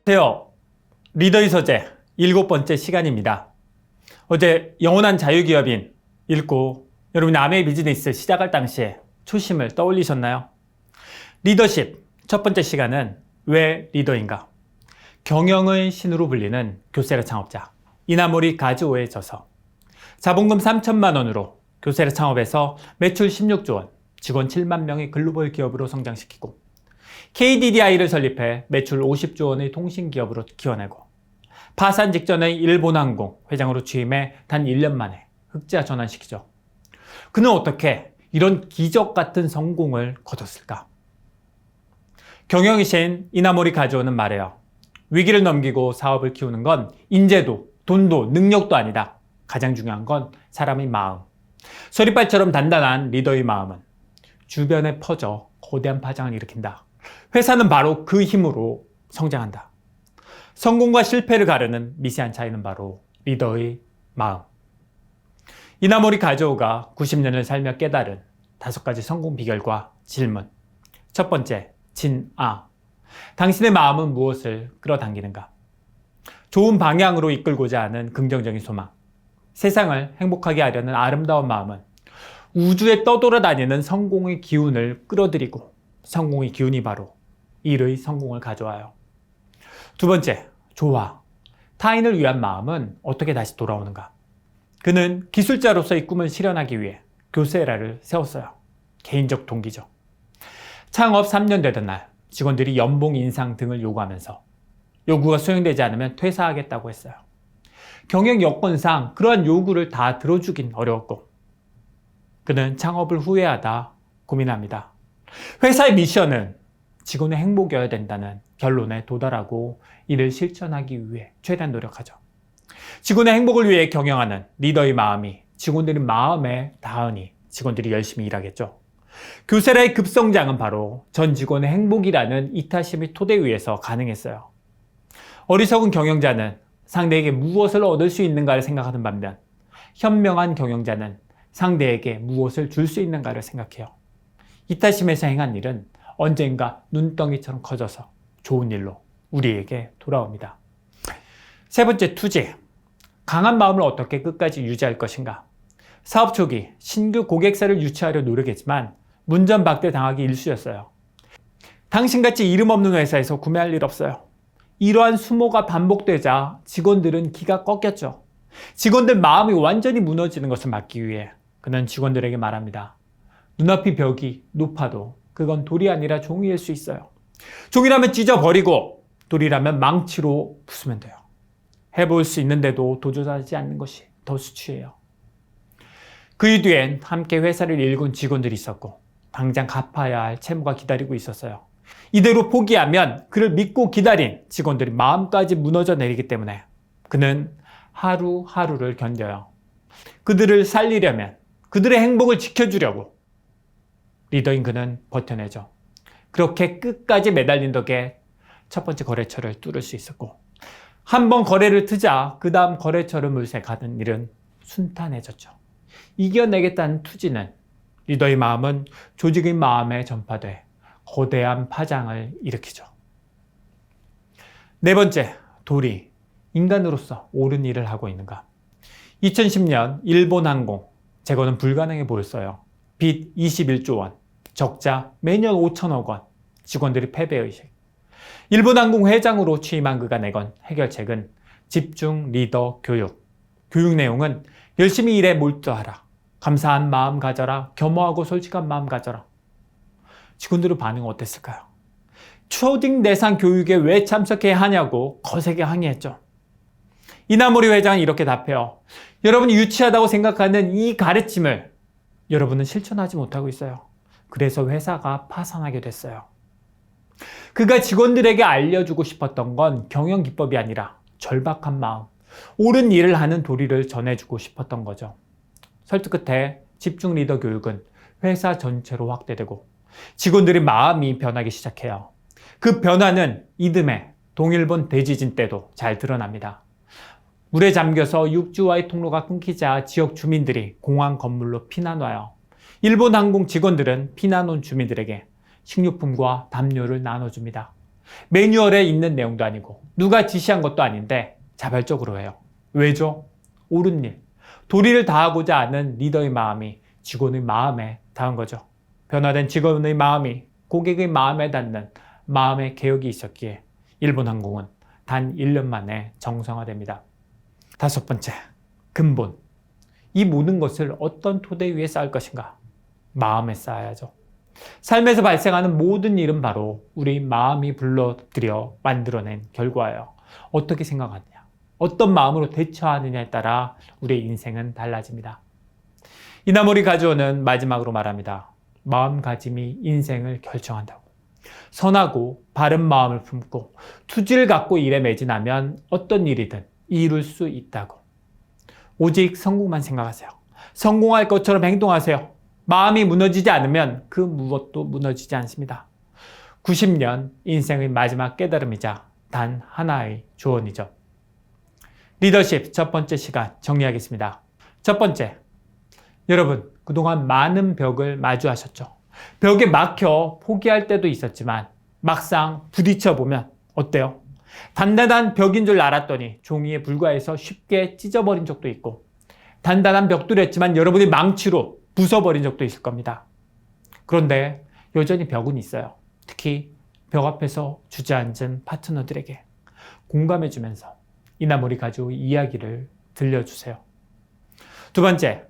안녕하세요. 리더의 서재 7번째 시간입니다. 어제 영원한 자유기업인 읽고 여러분이 남의 비즈니스 시작할 당시에 초심을 떠올리셨나요? 리더십 첫 번째 시간은 왜 리더인가? 경영의 신으로 불리는 교세라 창업자 이나모리 가즈오의 저서. 자본금 3천만 원으로 교세라 창업에서 매출 16조 원, 직원 7만 명의 글로벌 기업으로 성장시키고 KDDI를 설립해 매출 50조 원의 통신기업으로 키워내고 파산 직전의 일본항공 회장으로 취임해 단 1년 만에 흑자 전환시키죠. 그는 어떻게 이런 기적 같은 성공을 거뒀을까? 경영의 신 이나모리 가즈오는 말해요. 위기를 넘기고 사업을 키우는 건 인재도 돈도 능력도 아니다. 가장 중요한 건 사람의 마음. 서리발처럼 단단한 리더의 마음은 주변에 퍼져 거대한 파장을 일으킨다. 회사는 바로 그 힘으로 성장한다. 성공과 실패를 가르는 미세한 차이는 바로 리더의 마음. 이나모리 가즈오가 90년을 살며 깨달은 5가지 성공 비결과 질문. 첫 번째, 진아. 당신의 마음은 무엇을 끌어당기는가? 좋은 방향으로 이끌고자 하는 긍정적인 소망. 세상을 행복하게 하려는 아름다운 마음은 우주에 떠돌아다니는 성공의 기운을 끌어들이고 성공의 기운이 바로 일의 성공을 가져와요. 두 번째, 조화. 타인을 위한 마음은 어떻게 다시 돌아오는가? 그는 기술자로서의 꿈을 실현하기 위해 교세라를 세웠어요. 개인적 동기죠. 창업 3년 되던 날 직원들이 연봉 인상 등을 요구하면서 요구가 수용되지 않으면 퇴사하겠다고 했어요. 경영 여건상 그러한 요구를 다 들어주긴 어려웠고 그는 창업을 후회하다 고민합니다. 회사의 미션은 직원의 행복이어야 된다는 결론에 도달하고 이를 실천하기 위해 최대한 노력하죠. 직원의 행복을 위해 경영하는 리더의 마음이 직원들의 마음에 닿으니 직원들이 열심히 일하겠죠. 교세라의 급성장은 바로 전 직원의 행복이라는 이타심의 토대 위에서 가능했어요. 어리석은 경영자는 상대에게 무엇을 얻을 수 있는가를 생각하는 반면 현명한 경영자는 상대에게 무엇을 줄 수 있는가를 생각해요. 이타심에서 행한 일은 언젠가 눈덩이처럼 커져서 좋은 일로 우리에게 돌아옵니다. 세 번째, 투지. 강한 마음을 어떻게 끝까지 유지할 것인가? 사업 초기 신규 고객사를 유치하려 노력했지만 문전박대 당하기 일쑤였어요. 당신같이 이름 없는 회사에서 구매할 일 없어요. 이러한 수모가 반복되자 직원들은 기가 꺾였죠. 직원들 마음이 완전히 무너지는 것을 막기 위해 그는 직원들에게 말합니다. 눈앞의 벽이 높아도 그건 돌이 아니라 종이일 수 있어요. 종이라면 찢어버리고 돌이라면 망치로 부수면 돼요. 해볼 수 있는데도 도전하지 않는 것이 더 수치예요. 그 뒤엔 함께 회사를 일군 직원들이 있었고 당장 갚아야 할 채무가 기다리고 있었어요. 이대로 포기하면 그를 믿고 기다린 직원들이 마음까지 무너져 내리기 때문에 그는 하루하루를 견뎌요. 그들을 살리려면 그들의 행복을 지켜주려고 리더인 그는 버텨내죠. 그렇게 끝까지 매달린 덕에 첫 번째 거래처를 뚫을 수 있었고 한번 거래를 트자 그 다음 거래처를 물색하는 일은 순탄해졌죠. 이겨내겠다는 투지는 리더의 마음은 조직의 마음에 전파돼 거대한 파장을 일으키죠. 네 번째, 도리. 인간으로서 옳은 일을 하고 있는가? 2010년 일본항공 재건은 불가능해 보였어요. 빚 21조 원, 적자 매년 5천억 원, 직원들의 패배의식. 일본항공 회장으로 취임한 그가 내건 해결책은 집중 리더 교육. 교육 내용은 열심히 일에 몰두하라. 감사한 마음 가져라. 겸허하고 솔직한 마음 가져라. 직원들의 반응은 어땠을까요? 초딩 대상 교육에 왜 참석해야 하냐고 거세게 항의했죠. 이나모리 회장은 이렇게 답해요. 여러분이 유치하다고 생각하는 이 가르침을 여러분은 실천하지 못하고 있어요. 그래서 회사가 파산하게 됐어요. 그가 직원들에게 알려주고 싶었던 건 경영 기법이 아니라 절박한 마음, 옳은 일을 하는 도리를 전해주고 싶었던 거죠. 설득 끝에 집중 리더 교육은 회사 전체로 확대되고 직원들의 마음이 변하기 시작해요. 그 변화는 이듬해 동일본 대지진 때도 잘 드러납니다. 물에 잠겨서 육지와의 통로가 끊기자 지역 주민들이 공항 건물로 피난와요. 일본 항공 직원들은 피난 온 주민들에게 식료품과 담요를 나눠줍니다. 매뉴얼에 있는 내용도 아니고 누가 지시한 것도 아닌데 자발적으로 해요. 왜죠? 옳은 일, 도리를 다하고자 하는 리더의 마음이 직원의 마음에 닿은 거죠. 변화된 직원의 마음이 고객의 마음에 닿는 마음의 개혁이 있었기에 일본항공은 단 1년 만에 정상화됩니다. 5번째, 근본. 이 모든 것을 어떤 토대 위에 쌓을 것인가? 마음에 쌓아야죠. 삶에서 발생하는 모든 일은 바로 우리 마음이 불러들여 만들어낸 결과예요. 어떻게 생각하느냐, 어떤 마음으로 대처하느냐에 따라 우리의 인생은 달라집니다. 이나모리 가즈오는 마지막으로 말합니다. 마음가짐이 인생을 결정한다고. 선하고 바른 마음을 품고 투지를 갖고 일에 매진하면 어떤 일이든 이룰 수 있다고. 오직 성공만 생각하세요. 성공할 것처럼 행동하세요. 마음이 무너지지 않으면 그 무엇도 무너지지 않습니다. 90년 인생의 마지막 깨달음이자 단 하나의 조언이죠. 리더십 첫 번째 시간 정리하겠습니다. 첫 번째, 여러분 그동안 많은 벽을 마주하셨죠. 벽에 막혀 포기할 때도 있었지만 막상 부딪혀 보면 어때요? 단단한 벽인 줄 알았더니 종이에 불과해서 쉽게 찢어버린 적도 있고, 단단한 벽돌이었지만 여러분이 망치로 부숴버린 적도 있을 겁니다. 그런데 여전히 벽은 있어요. 특히 벽 앞에서 주저앉은 파트너들에게 공감해주면서 이나모리 가즈오의 이야기를 들려주세요. 두 번째,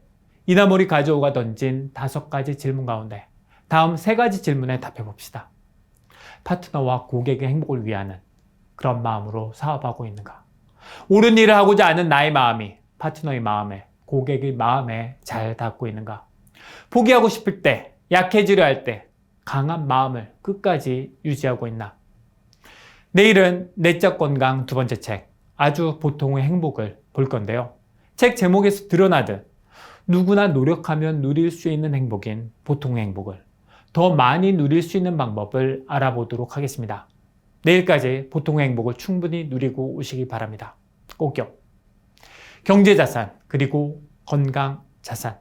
이나모리 가즈오가 던진 5가지 질문 가운데 다음 3가지 질문에 답해봅시다. 파트너와 고객의 행복을 위하는 그런 마음으로 사업하고 있는가? 옳은 일을 하고자 하는 나의 마음이 파트너의 마음에, 고객의 마음에 잘 닿고 있는가? 포기하고 싶을 때, 약해지려 할 때 강한 마음을 끝까지 유지하고 있나? 내일은 내적 건강 2번째 책, 아주 보통의 행복을 볼 건데요. 책 제목에서 드러나듯 누구나 노력하면 누릴 수 있는 행복인 보통의 행복을 더 많이 누릴 수 있는 방법을 알아보도록 하겠습니다. 내일까지 보통의 행복을 충분히 누리고 오시기 바랍니다. 꼭요. 경제자산 그리고 건강자산,